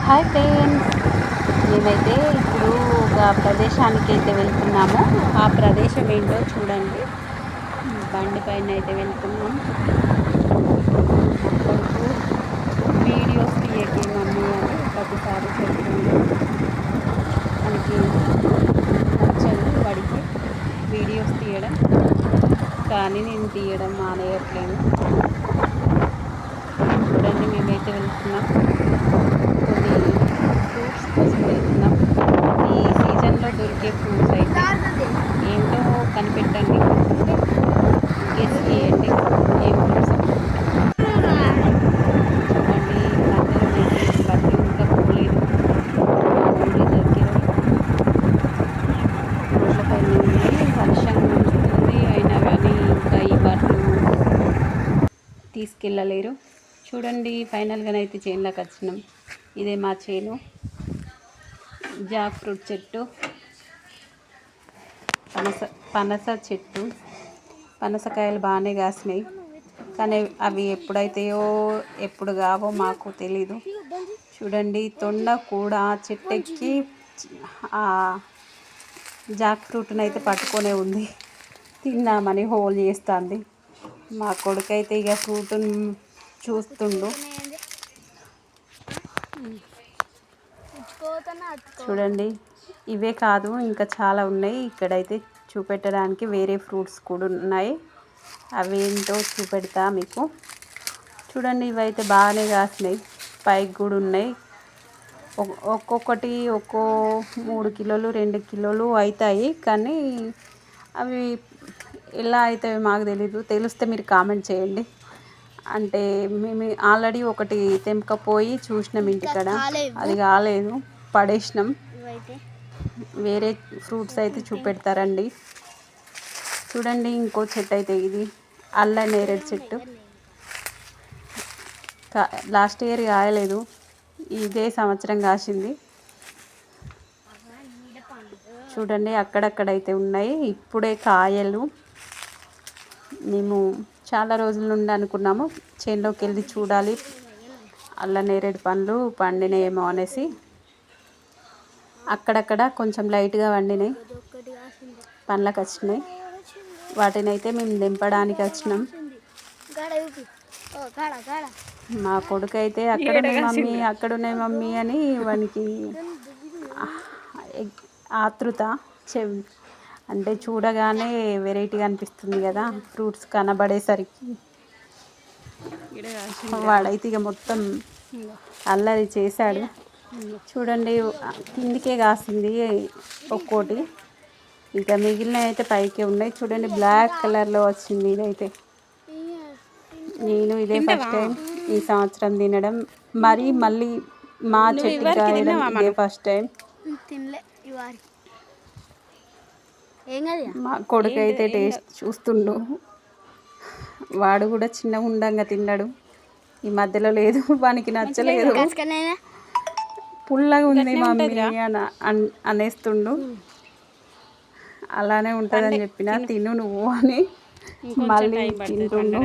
Hi friends, మేమైతే ఇప్పుడు ఒక ప్రదేశానికి అయితే వెళ్తున్నాము. ఆ ప్రదేశం ఏంటో చూడండి. బండి పైన అయితే వెళ్తున్నాం. మా కొడుకు వీడియోస్ తీయకి మమ్మీ అని ప్రతిసారి చెప్తుంది. మనకి నచ్చదు వాడికి వీడియోస్ తీయడం, కానీ నేను తీయడం మానేయట్లేదు. చూడండి, మేమైతే వెళ్తున్నాం. కొన్ని ఫ్రూట్స్ కోసం వెళ్తున్నాం. ఈ సీజన్లో దొరికే ఫ్రూట్స్ అయితే ఏంటో కనిపెట్టండి, గెస్ చేయండి ఏం ఫ్రూట్స్. చూడండి, మధ్యలో బట్టి ఇంకా పోలేదు. ఓన్లీ దొరికేది రోడ్ల పైన ఉన్నాయి. వర్షం వస్తుంది అయినా కానీ ఇంకా ఈ బట్టలు తీసుకెళ్ళలేరు. చూడండి, ఫైనల్గానైతే చేనులోకి వచ్చినాం. ఇదే మా చేను. జాక్ ఫ్రూట్ చెట్టు, పనస చెట్టు. పనసకాయలు బాగానే కాసినాయి, కానీ అవి ఎప్పుడైతాయో ఎప్పుడు కావో మాకు తెలీదు. చూడండి, తొండ కూడా చెట్టు ఎక్కి ఆ జాక్ ఫ్రూట్ని అయితే పట్టుకొనే ఉంది. తిన్నామని హోల్ చేస్తుంది. మా కొడుకు అయితే ఇక ఫ్రూట్ని చూస్తుండు. చూడండి, ఇవే కాదు ఇంకా చాలా ఉన్నాయి. ఇక్కడైతే చూపెట్టడానికి వేరే ఫ్రూట్స్ కూడా ఉన్నాయి. అవేంటో చూపెడతా మీకు. చూడండి, ఇవైతే బాగానే కాసినాయి, పైకి కూడా ఉన్నాయి. ఒక్కొక్కటి 3 కిలోలు 2 కిలోలు అవుతాయి, కానీ అవి ఎలా అవుతాయి మాకు తెలీదు. తెలిస్తే మీరు కామెంట్ చేయండి. అంటే మేము ఆల్రెడీ ఒకటి తెంపకపోయి చూసినాం ఇంటికాడ, అది కాలేదు, పడేసినాం. వేరే ఫ్రూట్స్ అయితే చూపెడతారండి. చూడండి, ఇంకో చెట్టు అయితే ఇది అల్ల నేరేడు చెట్టు. లాస్ట్ ఇయర్ కాయలేదు, ఇదే సంవత్సరం కాసింది. చూడండి, అక్కడక్కడైతే ఉన్నాయి ఇప్పుడే కాయలు. మేము చాలా రోజుల నుండి అనుకున్నాము చేనులోకి వెళ్ళి చూడాలి అల్ల నేరేడు పండ్లు పండినాయేమో అనేసి. అక్కడక్కడ కొంచెం లైట్గా వండినాయి, పండ్లకు వచ్చినాయి. వాటిని అయితే మేము దింపడానికి వచ్చినాం. మా కొడుకు అయితే అక్కడున్నాయి మమ్మీ అని వానికి ఆతృత. అంటే చూడగానే వెరైటీగా అనిపిస్తుంది కదా ఫ్రూట్స్ కనబడేసరికి. వాడైతే ఇక మొత్తం అల్లరి చేశాడు. చూడండి, కిందికే కాసింది ఒక్కోటి, ఇంకా మిగిలినవి అయితే పైకే ఉన్నాయి. చూడండి, బ్లాక్ కలర్లో వచ్చింది ఇదైతే. నేను ఇదే ఫస్ట్ టైం ఈ సంవత్సరం తినడం, మళ్ళీ మా చెట్టు కాయడం ఇదే ఫస్ట్ టైం. మా కొడుకు అయితే టేస్ట్ చూస్తుండు. వాడు కూడా చిన్నగా ఉండంగా తిన్నాడు, ఈ మధ్యలో లేదు, వానికి నచ్చలేదు. పుల్లగా ఉంది మమ్మీ అనేస్తుండు. అలానే ఉంటుందని చెప్పిన, తిను నువ్వు అని మళ్ళీ తింటుండు.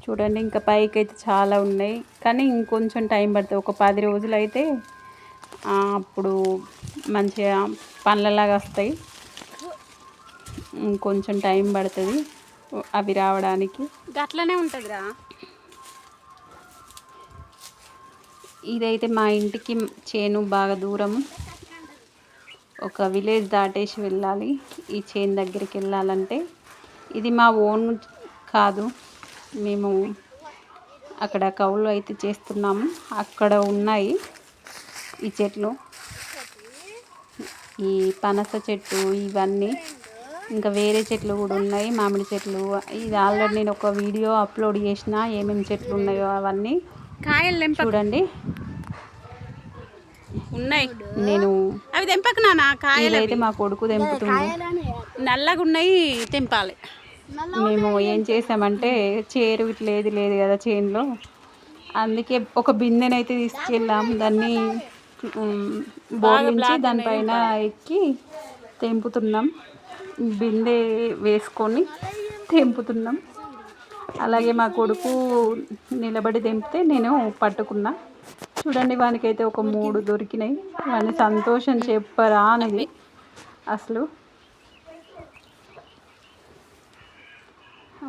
చూడండి, ఇంకా పైకి అయితే చాలా ఉన్నాయి, కానీ ఇంకొంచెం టైం పడుతుంది. ఒక 10 రోజులు అయితే అప్పుడు మంచిగా పండ్లలాగా వస్తాయి. ఇంకొంచెం టైం పడుతుంది అవి రావడానికి. అట్లనే ఉంటుందిరా. ఇదైతే మా ఇంటికి చేను బాగా దూరం, ఒక విలేజ్ దాటేసి వెళ్ళాలి ఈ చేను దగ్గరికి వెళ్ళాలంటే. ఇది మా ఓన్ కాదు, మేము అక్కడ కౌలు అయితే చేస్తున్నాము. అక్కడ ఉన్నాయి ఈ చెట్లు, ఈ పనస చెట్టు, ఇవన్నీ ఇంకా వేరే చెట్లు కూడా ఉన్నాయి, మామిడి చెట్లు. ఇది ఆల్రెడీ నేను ఒక వీడియో అప్లోడ్ చేసిన, ఏమేమి చెట్లు ఉన్నాయో అవన్నీ చూడండి. ఉన్నాయి, నేను అవి తెంపకు నాన్న. కాయలు అయితే మా కొడుకు తెంపుతుంది. నల్లగా ఉన్నాయి, తెంపాలి. మేము ఏం చేసామంటే చేరు ఇట్లా ఏది లేదు కదా చేనులో, అందుకే ఒక బిందెనైతే తీసుకెళ్ళాం. దాన్ని బోర్లించి దానిపైన ఎక్కి తెంపుతున్నాం. బిందె వేసుకొని తెంపుతున్నాం. అలాగే మా కొడుకు నిలబడి తెంపితే నేను పట్టుకున్నా. చూడండి వానికైతే ఒక 3 దొరికినాయి. వాని సంతోషం చెప్పరా అనేది అసలు.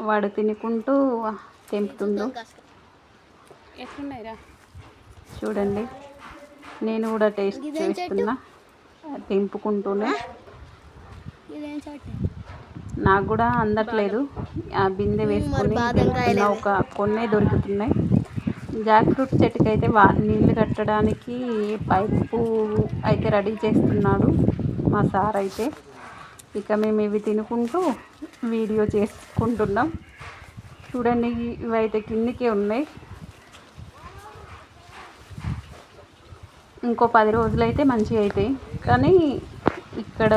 వాడు తినుకుంటూ తెంపుతుండు. చూడండి నేను కూడా టేస్ట్ చేస్తున్నా తెంపుకుంటూనే. నాకు కూడా అందట్లేదు. ఆ బిందె వేసుకొని తెంపుతున్నా. ఒక కొన్నే దొరుకుతున్నాయి. జాక్ ఫ్రూట్ చెట్టుకి అయితే నీళ్ళు కట్టడానికి పైపు అయితే రెడీ చేస్తున్నాడు మా సార్ అయితే. ఇక మేము ఇవి తినుకుంటూ వీడియో చేసుకుంటున్నాం. చూడండి ఇవైతే కిందికే ఉన్నాయి. ఇంకో 10 రోజులైతే మంచిగా అవుతాయి. కానీ ఇక్కడ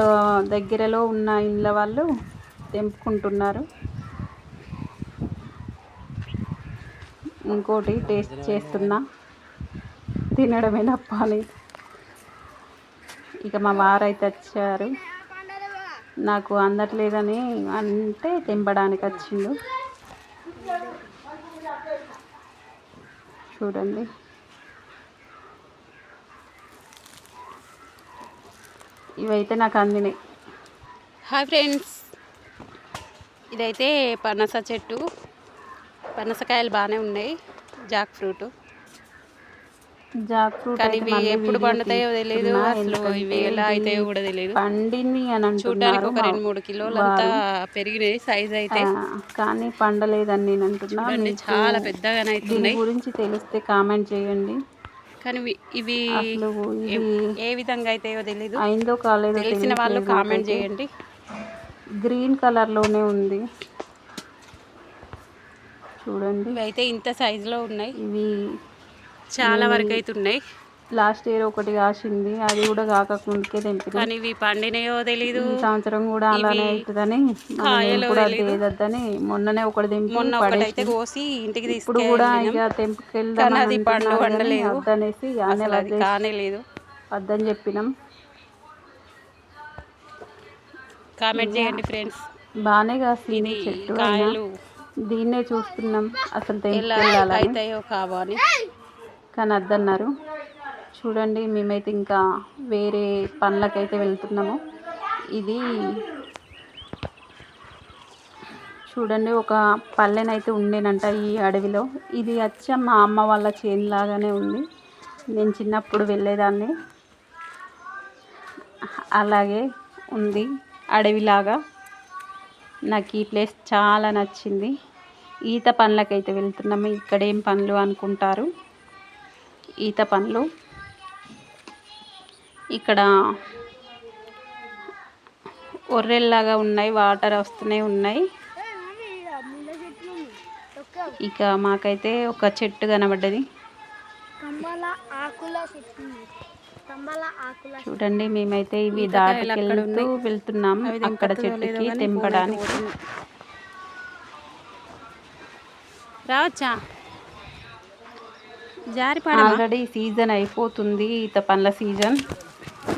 దగ్గరలో ఉన్న ఇళ్ళ వాళ్ళు తెంపుకుంటున్నారు. ఇంకోటి టేస్ట్ చేస్తున్నా, తినడమేనప్ప అని. ఇక మా వారైతే వచ్చారు. నాకు అందట్లేదని అంటే తెంపడానికి వచ్చిండు. చూడండి ఇవైతే నాకు అందినాయి. హాయ్ ఫ్రెండ్స్, ఇదైతే పనస చెట్టు. పనసకాయలు బాగానే ఉన్నాయి. జాక్ ఫ్రూట్ కానీ ఇవి ఎప్పుడు పండుతాయో తెలియదు. అసలు ఇవి ఎలా అవుతాయో కూడా తెలియదు. పండింది అని చూడడానికి ఒక 2-3 కిలోలంతా పెరిగినాయి సైజ్ అయితే, కానీ పండలేదని నేను అంటున్నా. చాలా పెద్దగానే అవుతున్నాయి. గురించి తెలిస్తే కామెంట్ చేయండి. కానీ ఇవి ఏ విధంగా అయితాయో తెలీదు. అయిందో కాలేదో తెలిసిన వాళ్ళు కామెంట్ చేయండి. గ్రీన్ కలర్లోనే ఉంది. చూడండి ఇవైతే ఇంత సైజులో ఉన్నాయి. ఇవి చాలా వరకు అయితే ఉన్నాయి. లాస్ట్ ఇయర్ ఒకటి కాసింది, అది కూడా కాకముందుకే తెంపిన. కానీ ఇవి పండినాయో తెలీదు. ఈ సంవత్సరం కూడా అలానే అవుతుందని కూడా తేదద్దని మొన్ననే ఒకటి తెంపి ఒకటైతే కోసి ఇంటికి తీసుకు. ఇప్పుడు కూడా ఇక తెంపుకెళ్దాం వద్దనేసి కానే లేదు వద్దని చెప్పినాం. కామెంట్ చేయండి ఫ్రెండ్స్. బాగానే కాసింది చెట్టు. కాయలు దీన్నే చూస్తున్నాం అసలు తెంపుకెళ్ళాలి కావాలి, కానీ వద్దన్నారు. చూడండి మేమైతే ఇంకా వేరే పనులకైతే వెళ్తున్నాము. ఇది చూడండి ఒక పల్లెనైతే ఉండేనంట ఈ అడవిలో. ఇది వచ్చి మా అమ్మ వాళ్ళ చేను లాగానే ఉంది. నేను చిన్నప్పుడు వెళ్ళేదాన్ని. అలాగే ఉంది అడవిలాగా. నాకు ఈ ప్లేస్ చాలా నచ్చింది. ఈత పనులకైతే వెళ్తున్నాము. ఇక్కడేం పనులు అనుకుంటారు, ఈత పనులు. ఇక్కడ ఒర్రెల్లాగా ఉన్నాయి, వాటర్ వస్తూనే ఉన్నాయి. ఇక మాకైతే ఒక చెట్టు కనబడ్డది. చూడండి మేమైతే ఇవి దాటుకెళ్తూ వెళ్తున్నాం అక్కడ చెట్టుకి తెంపడానికి. రావచ్చా? ఆల్రెడీ సీజన్ అయిపోతుంది, ఈత పండ్ల సీజన్.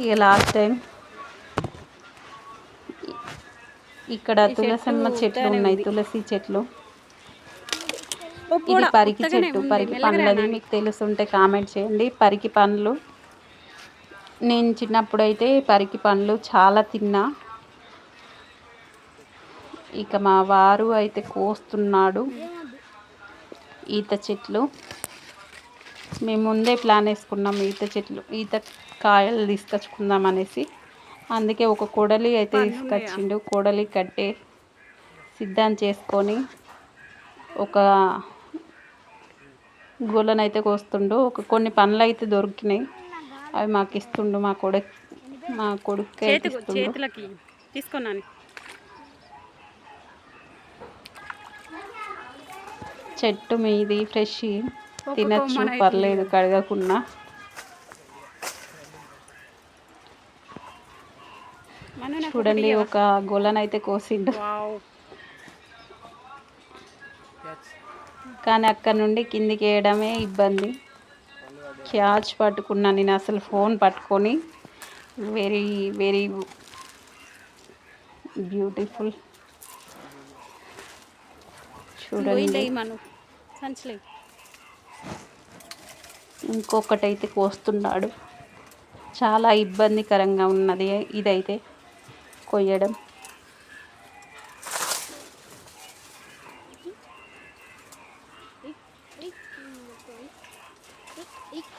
ఇక లాస్ట్ టైం ఇక్కడ తులసమ్మ చెట్లు ఉన్నాయి, తులసి చెట్లు. ఇది పరికి చెట్టు, పరికి పండ్లది. మీకు తెలుసుంటే కామెంట్ చేయండి. పరికి పండ్లు నేను చిన్నప్పుడు అయితే పరికి పండ్లు చాలా తిన్నా. ఇక మా వారు అయితే కోస్తున్నాడు ఈత చెట్లు. మేము ముందే ప్లాన్ వేసుకున్నాం ఈత కాయలు తీసుకొచ్చుకుందాం అనేసి. అందుకే ఒక కొడలి అయితే తీసుకొచ్చిండు. కొడలి కట్టే సిద్ధం చేసుకొని ఒక గోలనైతే కోస్తుండు. కొన్ని పండ్లు అయితే దొరికినాయి, అవి మాకు ఇస్తుండు. మా కొడుకు చేతులకి తీసుకున్నాను. చెట్టు మీది ఫ్రెష్, తినచ్చు, పర్లేదు కడగకున్నా. చూడండి ఒక గొల్లనైతే కోసిండు. కానీ అక్కడ నుండి కిందికి వేయడమే ఇబ్బంది. క్యాచ్ పట్టుకున్నా నేను, అసలు ఫోన్ పట్టుకొని. Very very beautiful. చూడండి. ఇంకొకటైతే కోస్తున్నాడు. చాలా ఇబ్బందికరంగా ఉన్నది ఇదైతే కొయ్యడం.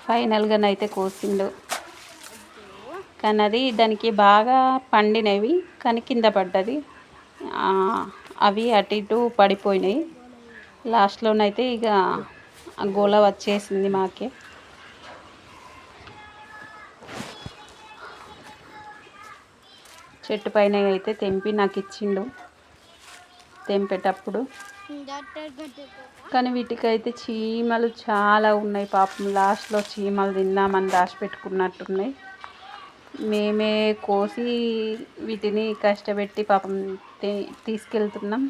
ఫైనల్గానైతే కోసిండు. కానీ అది దానికి బాగా పండినవి కానీ కింద పడ్డది. అవి అటు ఇటు పడిపోయినాయి. లాస్ట్లోనైతే ఇక గోల వచ్చేసింది మాకే. చెట్టు పైన అయితే తెంపి నాకు ఇచ్చిండు తెంపేటప్పుడు. కానీ వీటికైతే చీమలు చాలా ఉన్నాయి పాపం. లాస్ట్లో చీమలు తిందామని దాచి పెట్టుకున్నట్టున్నాయి. మేమే కోసి వీటిని కష్టపెట్టి పాపం తీసుకెళ్తున్నాం.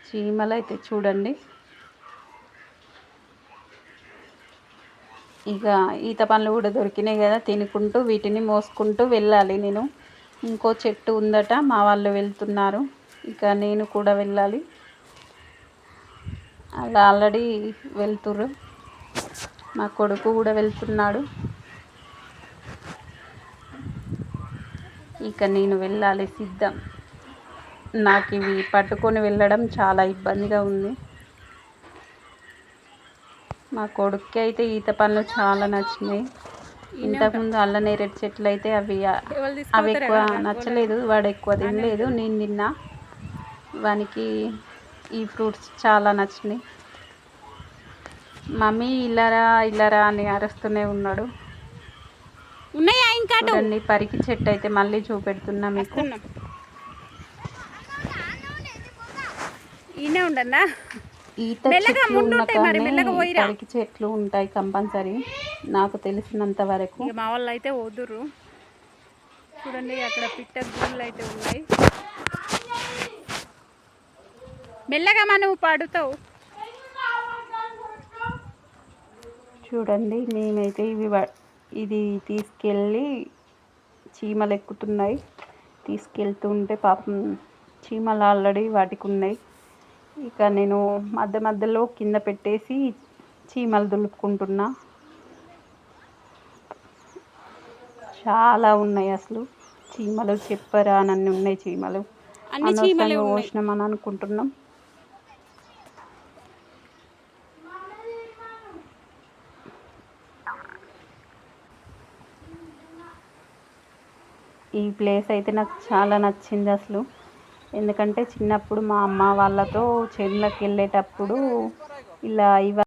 చీమలు అయితే చూడండి. ఇక ఈత పండ్లు కూడా దొరికినాయి కదా, తినుకుంటూ వీటిని మోసుకుంటూ వెళ్ళాలి నేను. ఇంకో చెట్టు ఉందట, మా వాళ్ళు వెళ్తున్నారు. ఇక నేను కూడా వెళ్ళాలి. అలా ఆల్రెడీ వెళ్తుర్రు. మా కొడుకు కూడా వెళ్తున్నాడు. ఇక నేను వెళ్ళాలి సిద్ధం. నాకు ఇవి పట్టుకొని వెళ్ళడం చాలా ఇబ్బందిగా ఉంది. మా కొడుక్కి అయితే ఈత పండ్లు చాలా నచ్చినాయి. ఇంతకుముందు అల్ల నేరేడు చెట్లు అయితే అవి ఎక్కువ నచ్చలేదు. వాడు ఎక్కువ తినలేదు, నేను తిన్నా. వానికి ఈ ఫ్రూట్స్ చాలా నచ్చినాయి. మమ్మీ ఇల్లరా ఇల్లరా అని అరుస్తూనే ఉన్నాడు. చూడండి, పరికి చెట్టు అయితే మళ్ళీ చూపెడుతున్నా మీకు. ఈత చెట్లు ఉన్న పరికి చెట్లు ఉంటాయి కంపల్సరీ, నాకు తెలిసినంత వరకు. మా వాళ్ళు అయితే వదురు. చూడండి, అక్కడ పిట్ట గూళ్ళు అయితే ఉన్నాయి. మెల్లగా మనం పడుతావు. చూడండి, మేమైతే ఇది తీసుకెళ్ళి చీమలు ఎక్కుతున్నాయి. తీసుకెళ్తుంటే పాపం చీమలు ఆల్రెడీ వాటికి ఉన్నాయి. ఇక నేను మధ్య మధ్యలో కింద పెట్టేసి చీమలు దులుపుకుంటున్నా. చాలా ఉన్నాయి అసలు చీమలు, చెప్పరా నన్ను ఉన్నాయి చీమలు. అనవసరంగా పోసినామని అనుకుంటున్నాం. ఈ ప్లేస్ అయితే నాకు చాలా నచ్చింది అసలు. ఎందుకంటే చిన్నప్పుడు మా అమ్మ వాళ్ళతో చేనులకు వెళ్ళేటప్పుడు ఇలా